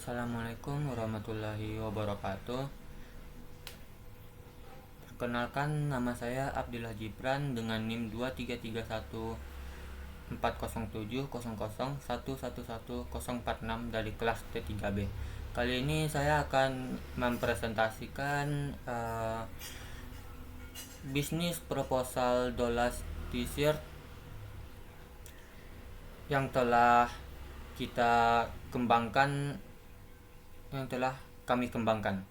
Assalamualaikum warahmatullahi wabarakatuh. Perkenalkan, nama saya Abdillah Gibran dengan NIM 2331400700111046 dari kelas T3B. Kali ini saya akan mempresentasikan bisnis proposal Dolas T-shirt yang telah kita kembangkan, yang telah kami kembangkan.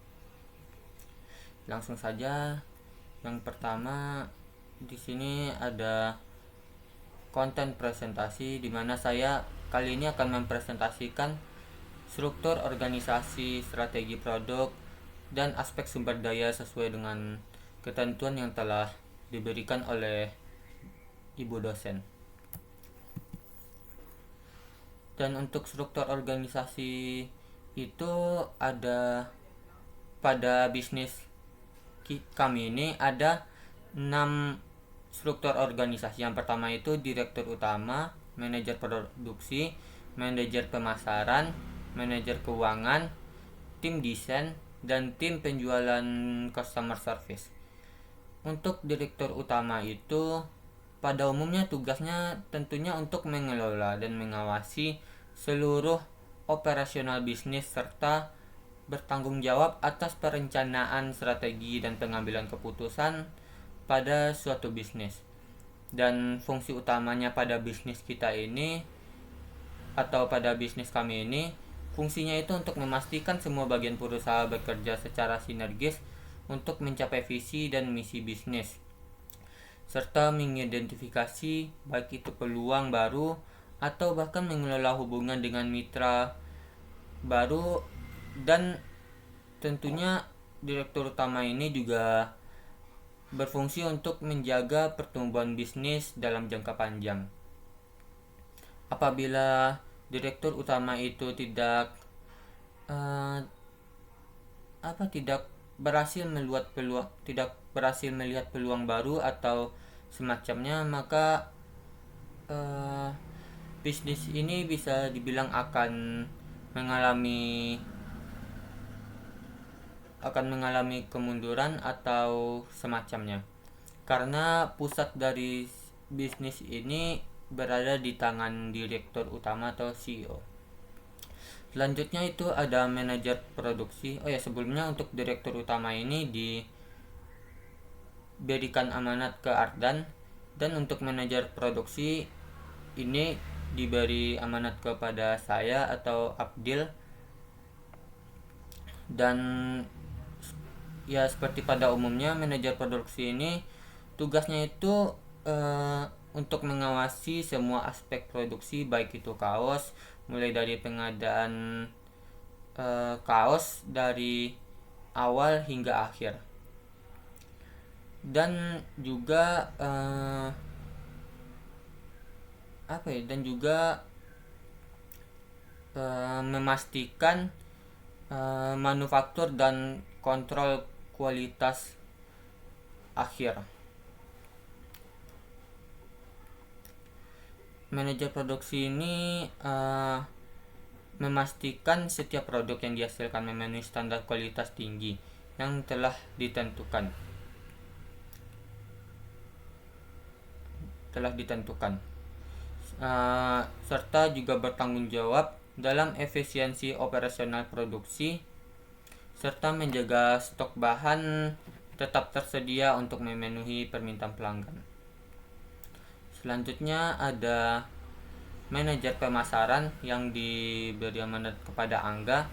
Langsung saja. Yang pertama, di sini ada konten presentasi di mana saya kali ini akan mempresentasikan struktur organisasi, strategi produk, dan aspek sumber daya sesuai dengan ketentuan yang telah diberikan oleh ibu dosen. Dan untuk struktur organisasi itu ada, pada bisnis kami ini ada 6 struktur organisasi. Yang pertama itu direktur utama, manajer produksi, manajer pemasaran, manajer keuangan, tim desain, dan tim penjualan customer service. Untuk direktur utama itu pada umumnya tugasnya tentunya untuk mengelola dan mengawasi seluruh operasional bisnis serta bertanggung jawab atas perencanaan strategi dan pengambilan keputusan pada suatu bisnis. Dan fungsi utamanya pada bisnis kita ini, atau pada bisnis kami ini, fungsinya itu untuk memastikan semua bagian perusahaan bekerja secara sinergis untuk mencapai visi dan misi bisnis, serta mengidentifikasi baik itu peluang baru atau bahkan mengelola hubungan dengan mitra baru. Dan tentunya direktur utama ini juga berfungsi untuk menjaga pertumbuhan bisnis dalam jangka panjang. Apabila direktur utama itu tidak berhasil melihat peluang baru atau semacamnya, maka bisnis ini bisa dibilang akan mengalami kemunduran atau semacamnya, karena pusat dari bisnis ini berada di tangan direktur utama atau CEO. Selanjutnya itu ada manajer produksi. Sebelumnya untuk direktur utama ini diberikan amanat ke Ardan, dan untuk manajer produksi ini diberi amanat kepada saya atau Abdil. Dan ya, seperti pada umumnya manajer produksi ini tugasnya itu untuk mengawasi semua aspek produksi, baik itu kaos, mulai dari pengadaan kaos dari awal hingga akhir, dan juga memastikan manufaktur dan kontrol kualitas akhir. Manajer produksi ini memastikan setiap produk yang dihasilkan memenuhi standar kualitas tinggi yang telah ditentukan. Serta juga bertanggung jawab dalam efisiensi operasional produksi, serta menjaga stok bahan tetap tersedia untuk memenuhi permintaan pelanggan. Selanjutnya ada manajer pemasaran yang diberi amanat kepada Angga.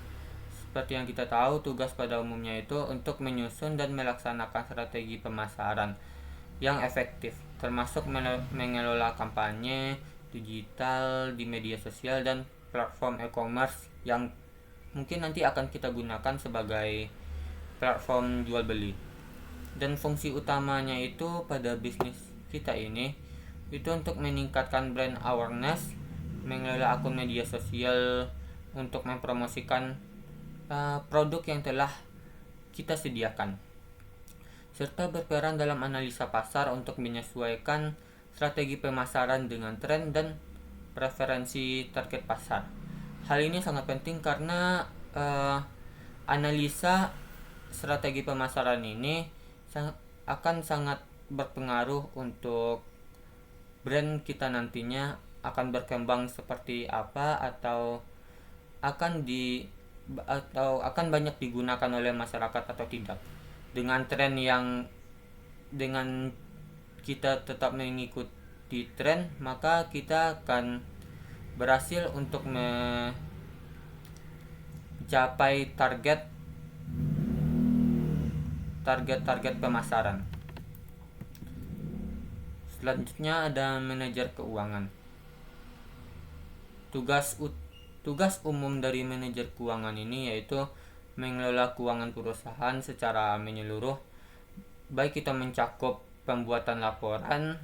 Seperti yang kita tahu, tugas pada umumnya itu untuk menyusun dan melaksanakan strategi pemasaran yang efektif, termasuk mengelola kampanye digital di media sosial dan platform e-commerce yang mungkin nanti akan kita gunakan sebagai platform jual beli. Dan fungsi utamanya itu pada bisnis kita ini itu untuk meningkatkan brand awareness, mengelola akun media sosial untuk mempromosikan produk yang telah kita sediakan, serta berperan dalam analisa pasar untuk menyesuaikan strategi pemasaran dengan tren dan preferensi target pasar. Hal ini sangat penting karena eh, analisa strategi pemasaran ini akan sangat berpengaruh untuk brand kita nantinya akan berkembang seperti apa, atau akan banyak digunakan oleh masyarakat atau tidak. Dengan tren dengan kita tetap mengikuti tren, maka kita akan berhasil untuk mencapai target pemasaran. Selanjutnya ada manajer keuangan. Tugas umum dari manajer keuangan ini yaitu mengelola keuangan perusahaan secara menyeluruh, baik kita mencakup pembuatan laporan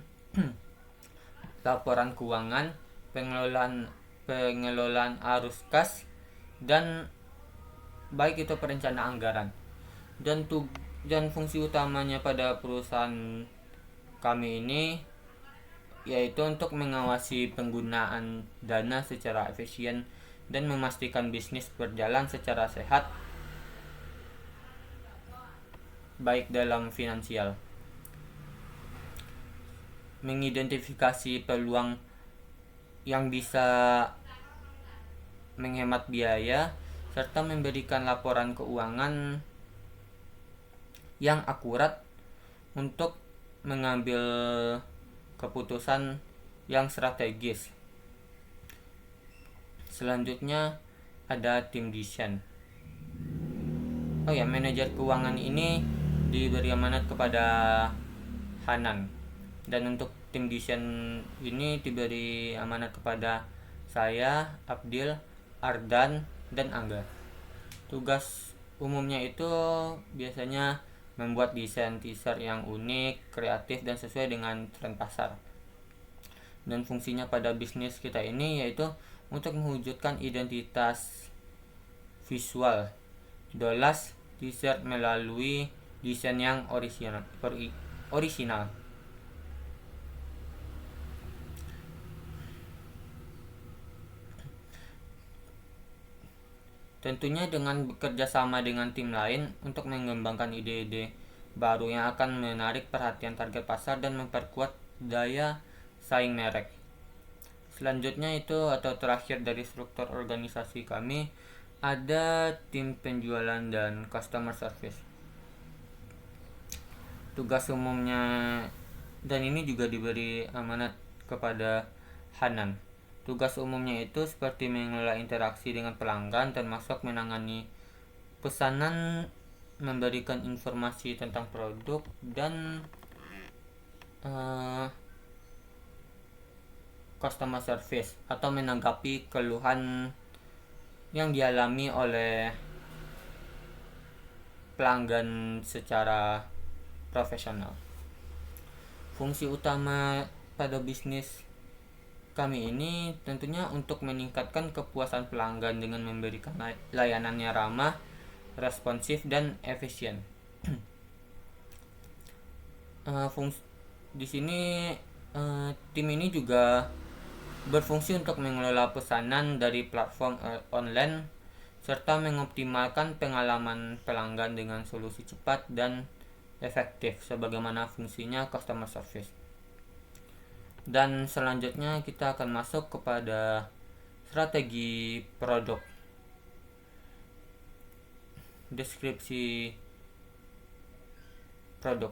laporan keuangan, pengelolaan arus kas, dan baik itu perencanaan anggaran. Dan fungsi utamanya pada perusahaan kami ini yaitu untuk mengawasi penggunaan dana secara efisien dan memastikan bisnis berjalan secara sehat, baik dalam finansial, mengidentifikasi peluang yang bisa menghemat biaya, serta memberikan laporan keuangan yang akurat untuk mengambil keputusan yang strategis. Selanjutnya ada tim desain. Manajer keuangan ini diberi amanat kepada Hanan, dan untuk tim desain ini diberi amanat kepada saya, Abdil, Ardan, dan Angga. Tugas umumnya itu biasanya membuat desain teaser yang unik, kreatif, dan sesuai dengan tren pasar. Dan fungsinya pada bisnis kita ini yaitu untuk mewujudkan identitas visual jelas teaser melalui desain yang orisinal. Tentunya dengan bekerja sama dengan tim lain untuk mengembangkan ide-ide baru yang akan menarik perhatian target pasar dan memperkuat daya saing merek. Selanjutnya itu atau terakhir dari struktur organisasi kami ada tim penjualan dan customer service. Tugas umumnya, dan ini juga diberi amanat kepada Hanan. Tugas umumnya itu seperti mengelola interaksi dengan pelanggan, termasuk menangani pesanan, memberikan informasi tentang produk, dan customer service atau menanggapi keluhan yang dialami oleh pelanggan secara profesional. Fungsi utama pada bisnis kami ini tentunya untuk meningkatkan kepuasan pelanggan dengan memberikan layanannya ramah, responsif, dan efisien. Di sini tim ini juga berfungsi untuk mengelola pesanan dari platform online serta mengoptimalkan pengalaman pelanggan dengan solusi cepat dan efektif sebagaimana fungsinya customer service. Dan selanjutnya kita akan masuk kepada strategi produk. Deskripsi produk.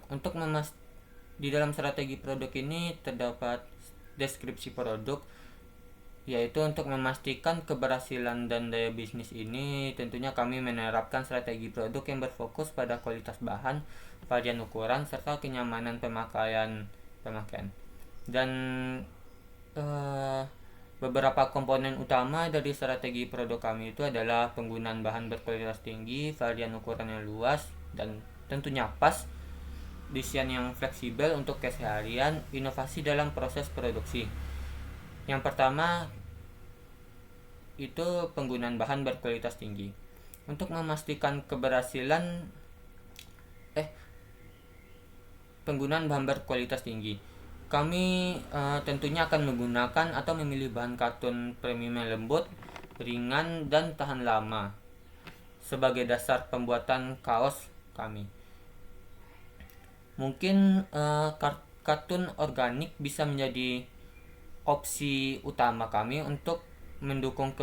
Di dalam strategi produk ini terdapat deskripsi produk, yaitu untuk memastikan keberhasilan dan daya bisnis ini tentunya kami menerapkan strategi produk yang berfokus pada kualitas bahan, varian ukuran, serta kenyamanan pemakaian. Dan beberapa komponen utama dari strategi produk kami itu adalah penggunaan bahan berkualitas tinggi, varian ukuran yang luas dan tentunya pas, desain yang fleksibel untuk keseharian, inovasi dalam proses produksi. Yang pertama itu penggunaan bahan berkualitas tinggi. Untuk memastikan keberhasilan penggunaan bahan berkualitas tinggi, kami tentunya akan menggunakan atau memilih bahan katun premium yang lembut, ringan, dan tahan lama. sebagai dasar pembuatan kaos kami. Mungkin kartun organik bisa menjadi opsi utama kami untuk mendukung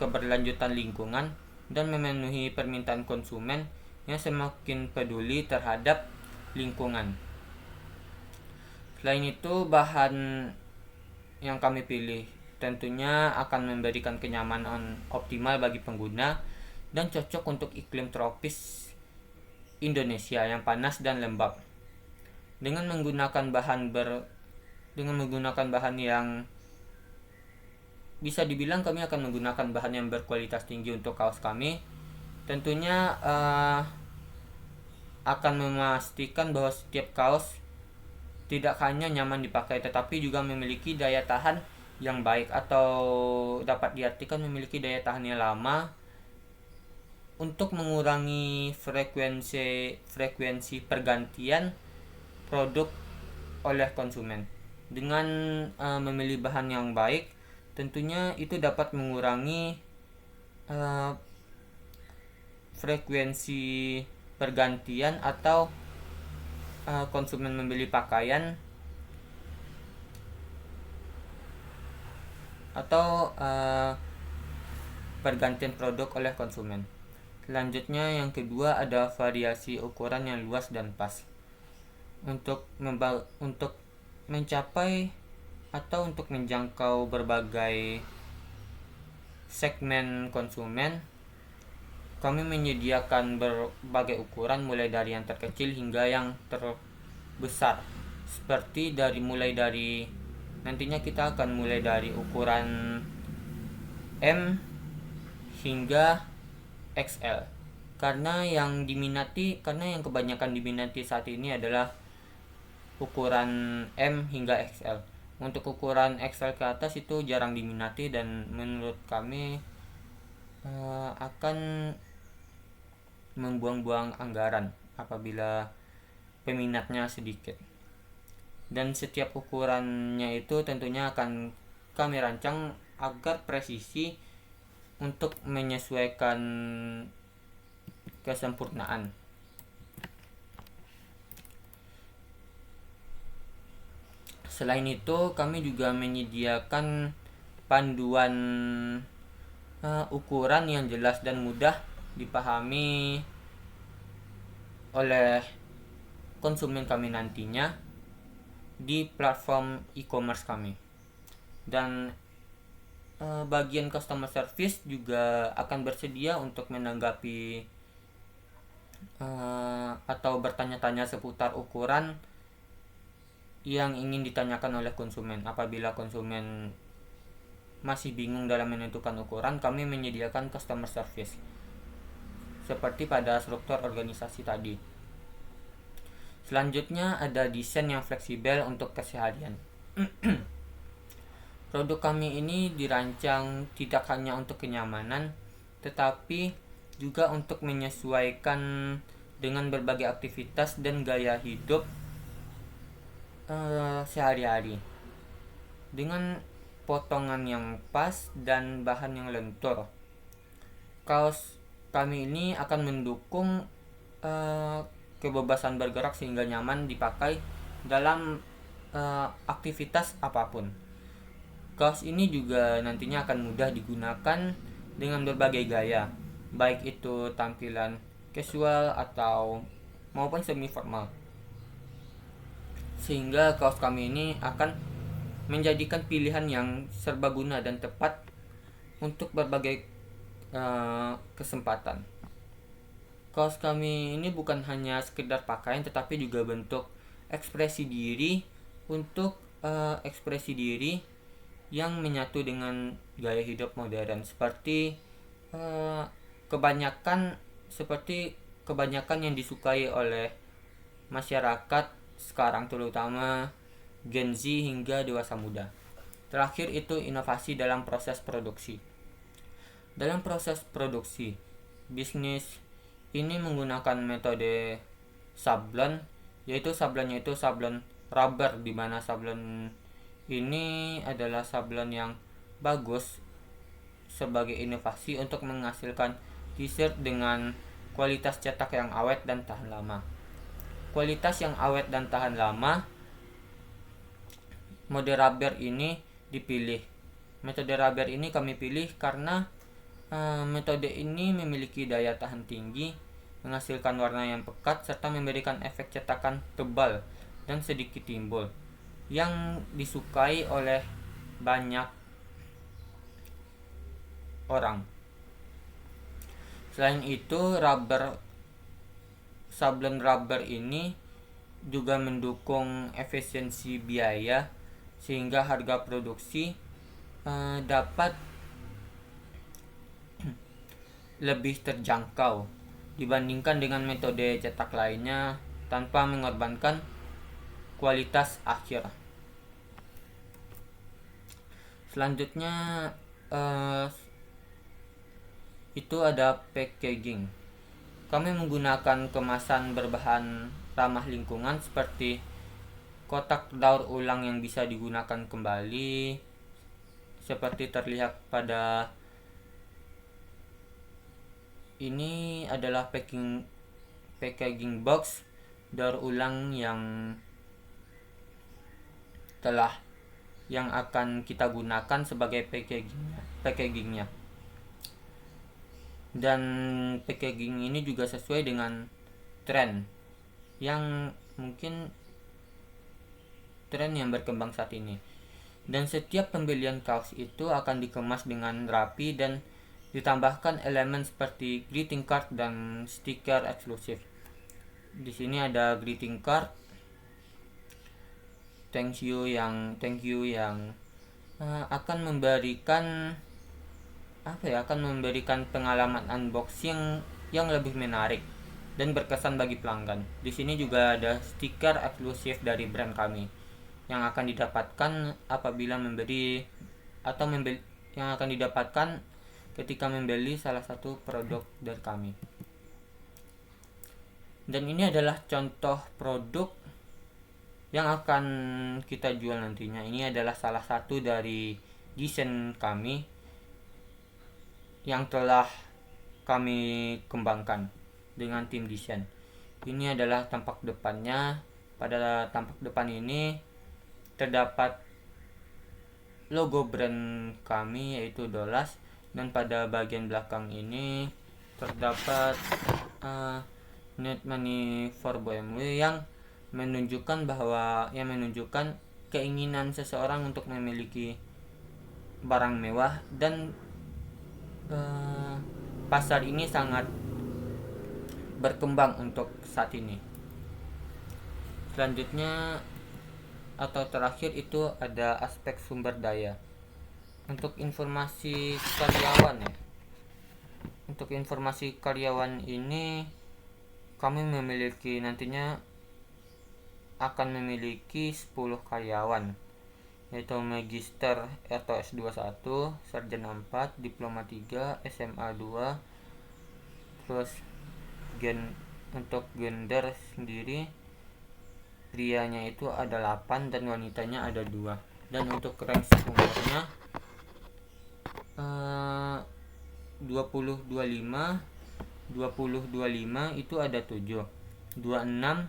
keberlanjutan lingkungan dan memenuhi permintaan konsumen yang semakin peduli terhadap lingkungan. Selain itu, bahan yang kami pilih tentunya akan memberikan kenyamanan optimal bagi pengguna dan cocok untuk iklim tropis Indonesia yang panas dan lembab. Dengan menggunakan bahan yang bisa dibilang kami akan menggunakan bahan yang berkualitas tinggi untuk kaos kami. Tentunya akan memastikan bahwa setiap kaos tidak hanya nyaman dipakai tetapi juga memiliki daya tahan yang baik, atau dapat diartikan memiliki daya tahan yang lama untuk mengurangi frekuensi pergantian produk oleh konsumen. Dengan memilih bahan yang baik, tentunya itu dapat mengurangi frekuensi pergantian atau konsumen membeli pakaian atau pergantian produk oleh konsumen. Selanjutnya yang kedua ada variasi ukuran yang luas dan pas. Untuk mencapai atau untuk menjangkau berbagai segmen konsumen, kami menyediakan berbagai ukuran mulai dari yang terkecil hingga yang terbesar. Nantinya kita akan mulai dari ukuran M hingga XL. Karena yang kebanyakan diminati saat ini adalah ukuran M hingga XL. Untuk ukuran XL ke atas itu jarang diminati dan menurut kami akan membuang-buang anggaran apabila peminatnya sedikit. Dan setiap ukurannya itu tentunya akan kami rancang agar presisi untuk menyesuaikan kesempurnaan. Selain itu, kami juga menyediakan panduan ukuran yang jelas dan mudah dipahami oleh konsumen kami nantinya di platform e-commerce kami. Dan bagian customer service juga akan bersedia untuk menanggapi atau bertanya-tanya seputar ukuran yang ingin ditanyakan oleh konsumen. Apabila konsumen masih bingung dalam menentukan ukuran, kami menyediakan customer service seperti pada struktur organisasi tadi. Selanjutnya ada desain yang fleksibel untuk keseharian. Produk kami ini dirancang tidak hanya untuk kenyamanan, tetapi juga untuk menyesuaikan dengan berbagai aktivitas dan gaya hidup sehari-hari. Dengan potongan yang pas dan bahan yang lentur, kaos kami ini akan mendukung kebebasan bergerak sehingga nyaman dipakai dalam aktivitas apapun. Kaos ini juga nantinya akan mudah digunakan dengan berbagai gaya, baik itu tampilan casual atau maupun semi formal. Sehingga kaos kami ini akan menjadikan pilihan yang serbaguna dan tepat untuk berbagai kesempatan. Kaos kami ini bukan hanya sekedar pakaian, tetapi juga bentuk ekspresi diri yang menyatu dengan gaya hidup modern, seperti kebanyakan yang disukai oleh masyarakat sekarang, terutama Gen Z hingga dewasa muda. Terakhir itu inovasi dalam proses produksi. Dalam proses produksi, bisnis ini menggunakan metode sablon, yaitu sablonnya itu sablon rubber, di mana sablon ini adalah sablon yang bagus sebagai inovasi untuk menghasilkan t-shirt dengan kualitas cetak yang awet dan tahan lama. Kualitas yang awet dan tahan lama, mode rubber ini dipilih. Metode rubber ini kami pilih karena metode ini memiliki daya tahan tinggi, menghasilkan warna yang pekat, serta memberikan efek cetakan tebal dan sedikit timbul yang disukai oleh banyak orang. Selain itu, sablon rubber ini juga mendukung efisiensi biaya sehingga harga produksi dapat lebih terjangkau dibandingkan dengan metode cetak lainnya tanpa mengorbankan kualitas akhir. Selanjutnya itu ada packaging. Kami menggunakan kemasan berbahan ramah lingkungan seperti kotak daur ulang yang bisa digunakan kembali, seperti terlihat pada ini adalah packaging box daur ulang yang akan kita gunakan sebagai packagingnya. Dan packaging ini juga sesuai dengan tren yang berkembang saat ini. Dan setiap pembelian kaos itu akan dikemas dengan rapi dan ditambahkan elemen seperti greeting card dan stiker eksklusif. Di sini ada greeting card, thank you yang akan memberikan pengalaman unboxing yang lebih menarik dan berkesan bagi pelanggan. Di sini juga ada stiker eksklusif dari brand kami yang akan didapatkan ketika membeli salah satu produk dari kami. Dan ini adalah contoh produk yang akan kita jual nantinya. Ini adalah salah satu dari desain kami yang telah kami kembangkan dengan tim desain. Ini adalah tampak depannya. Pada tampak depan ini terdapat logo brand kami yaitu Dolas, dan pada bagian belakang ini terdapat Net Money for BMW yang menunjukkan keinginan seseorang untuk memiliki barang mewah, dan pasar ini sangat berkembang untuk saat ini. Selanjutnya atau terakhir itu ada aspek sumber daya. Untuk informasi karyawan ini kami nantinya akan memiliki 10 karyawan, yaitu magister atau S21, sarjana 4, diploma 3, SMA 2. Terus untuk gender sendiri, prianya itu ada 8 dan wanitanya ada 2. Dan untuk range umurnya 20-25 itu ada 7, 26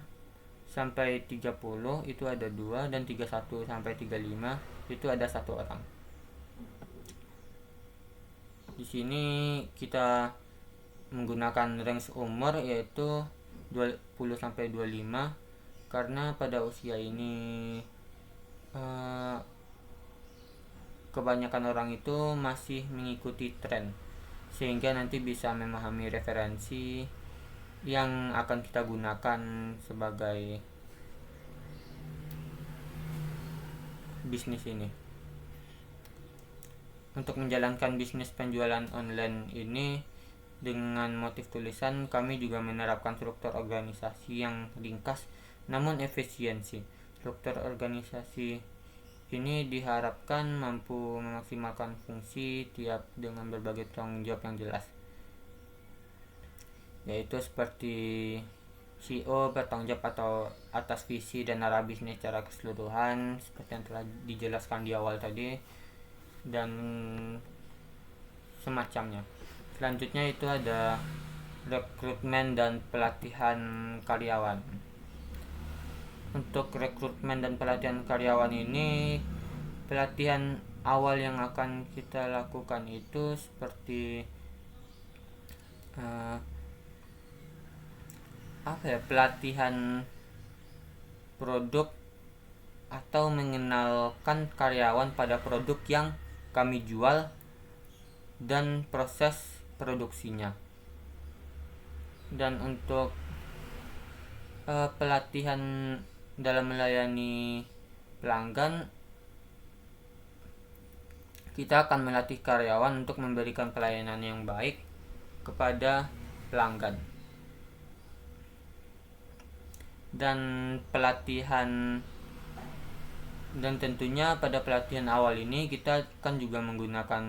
sampai 30 itu ada 2, dan 31 sampai 35 itu ada 1 orang. Di sini kita menggunakan range umur yaitu 20 sampai 25 karena pada usia ini kebanyakan orang itu masih mengikuti tren, sehingga nanti bisa memahami referensi yang akan kita gunakan sebagai bisnis ini. Untuk menjalankan bisnis penjualan online ini dengan motif tulisan, kami juga menerapkan struktur organisasi yang ringkas namun efisiensi. Struktur organisasi ini diharapkan mampu memaksimalkan fungsi tiap dengan berbagai tanggung jawab yang jelas, yaitu seperti CEO bertanggung jawab atas visi dan arah bisnis secara keseluruhan seperti yang telah dijelaskan di awal tadi, dan semacamnya. Selanjutnya itu ada rekrutmen dan pelatihan karyawan. Untuk rekrutmen dan pelatihan karyawan ini, pelatihan awal yang akan kita lakukan itu seperti pelatihan produk atau mengenalkan karyawan pada produk yang kami jual dan proses produksinya. Dan untuk pelatihan dalam melayani pelanggan, kita akan melatih karyawan untuk memberikan pelayanan yang baik kepada pelanggan. Dan tentunya pada pelatihan awal ini kita akan juga menggunakan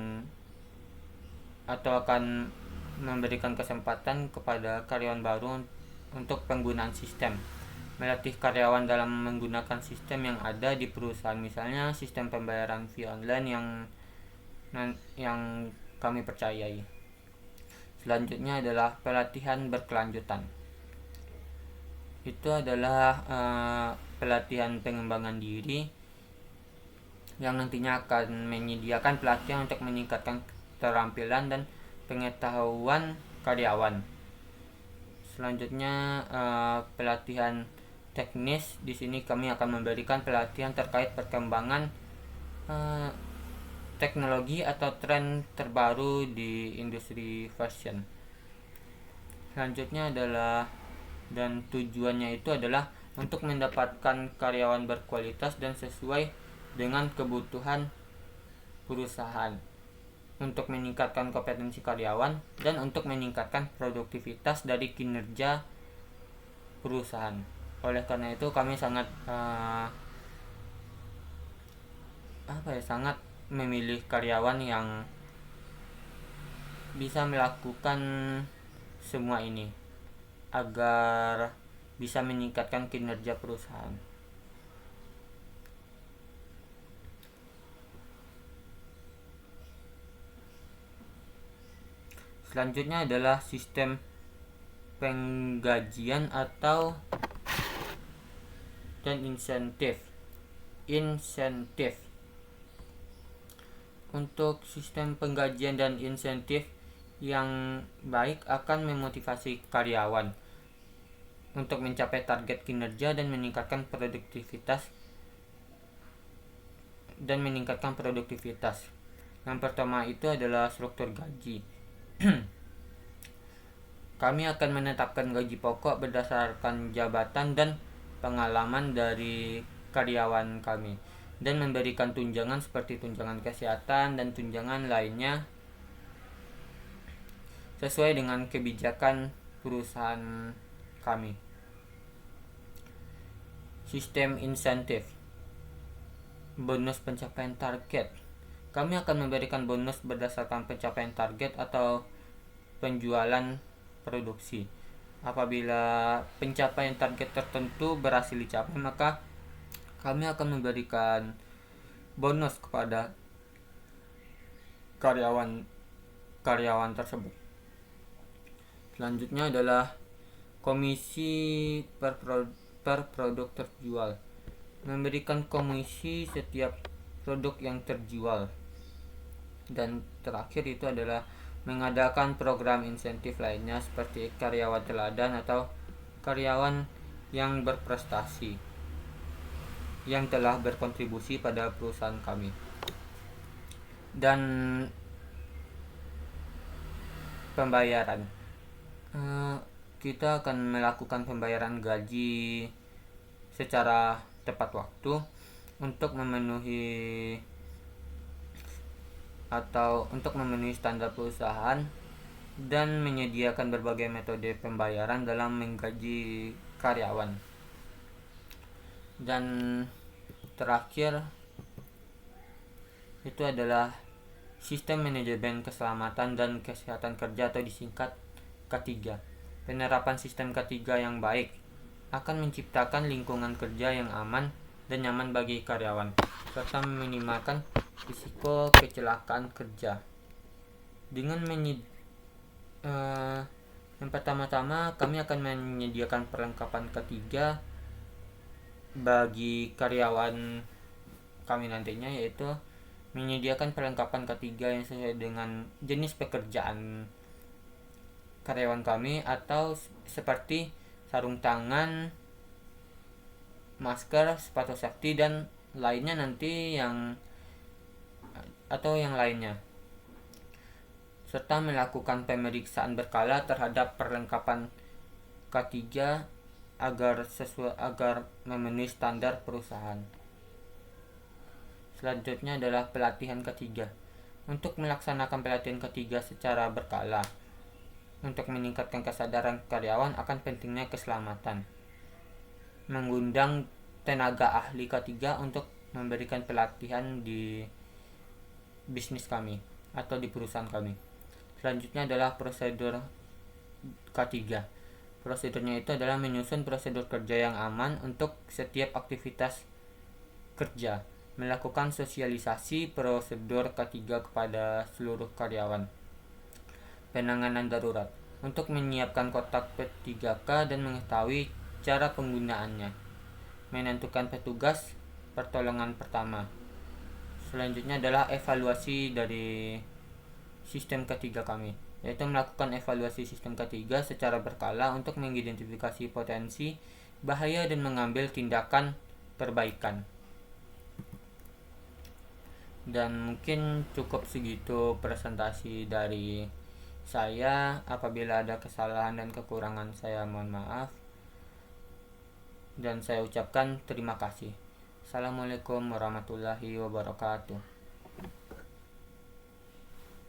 atau akan memberikan kesempatan kepada karyawan baru untuk penggunaan sistem, melatih karyawan dalam menggunakan sistem yang ada di perusahaan, misalnya sistem pembayaran via online yang kami percayai. Selanjutnya adalah pelatihan berkelanjutan. Itu adalah pelatihan pengembangan diri yang nantinya akan menyediakan pelatihan untuk meningkatkan keterampilan dan pengetahuan karyawan. Selanjutnya pelatihan teknis. Di sini kami akan memberikan pelatihan terkait perkembangan teknologi atau tren terbaru di industri fashion. Selanjutnya adalah, dan tujuannya itu adalah untuk mendapatkan karyawan berkualitas dan sesuai dengan kebutuhan perusahaan, untuk meningkatkan kompetensi karyawan, dan untuk meningkatkan produktivitas dari kinerja perusahaan. Oleh karena itu kami sangat sangat memilih karyawan yang bisa melakukan semua ini agar bisa meningkatkan kinerja perusahaan. Selanjutnya adalah sistem penggajian atau dan insentif. Untuk sistem penggajian dan insentif yang baik akan memotivasi karyawan untuk mencapai target kinerja dan meningkatkan produktivitas. Yang pertama itu adalah struktur gaji. Kami akan menetapkan gaji pokok berdasarkan jabatan dan pengalaman dari karyawan kami, dan memberikan tunjangan seperti tunjangan kesehatan dan tunjangan lainnya sesuai dengan kebijakan perusahaan kami. Sistem insentif. Bonus pencapaian target. Kami akan memberikan bonus berdasarkan pencapaian target atau penjualan produksi. Apabila pencapaian target tertentu berhasil dicapai, maka kami akan memberikan bonus kepada karyawan tersebut. Selanjutnya adalah komisi per produk terjual. Memberikan komisi setiap produk yang terjual. Dan terakhir itu adalah mengadakan program insentif lainnya seperti karyawan teladan atau karyawan yang berprestasi yang telah berkontribusi pada perusahaan kami. Dan pembayaran, kita akan melakukan pembayaran gaji secara tepat waktu untuk memenuhi standar perusahaan dan menyediakan berbagai metode pembayaran dalam menggaji karyawan. Dan terakhir itu adalah sistem manajemen keselamatan dan kesehatan kerja atau disingkat K3. Penerapan sistem K3 yang baik akan menciptakan lingkungan kerja yang aman dan nyaman bagi karyawan serta meminimalkan risiko kecelakaan kerja. dengan yang pertama-tama kami akan menyediakan perlengkapan ketiga bagi karyawan kami nantinya, yaitu menyediakan perlengkapan ketiga yang sesuai dengan jenis pekerjaan karyawan kami, atau seperti sarung tangan, masker, sepatu safety, dan lainnya nanti yang lainnya, serta melakukan pemeriksaan berkala terhadap perlengkapan ketiga agar memenuhi standar perusahaan. Selanjutnya adalah pelatihan ketiga. Untuk melaksanakan pelatihan ketiga secara berkala untuk meningkatkan kesadaran karyawan akan pentingnya keselamatan, mengundang tenaga ahli ketiga untuk memberikan pelatihan di bisnis kami atau di perusahaan kami. Selanjutnya adalah prosedur ketiga. Prosedurnya itu adalah menyusun prosedur kerja yang aman untuk setiap aktivitas kerja, melakukan sosialisasi prosedur ketiga kepada seluruh karyawan. Penanganan darurat, untuk menyiapkan kotak P3K dan mengetahui cara penggunaannya, menentukan petugas pertolongan pertama. Selanjutnya adalah evaluasi dari sistem ketiga kami, yaitu melakukan evaluasi sistem ketiga secara berkala untuk mengidentifikasi potensi bahaya dan mengambil tindakan perbaikan. Dan mungkin cukup segitu presentasi dari saya. Apabila ada kesalahan dan kekurangan, saya mohon maaf, dan saya ucapkan terima kasih. Assalamualaikum warahmatullahi wabarakatuh.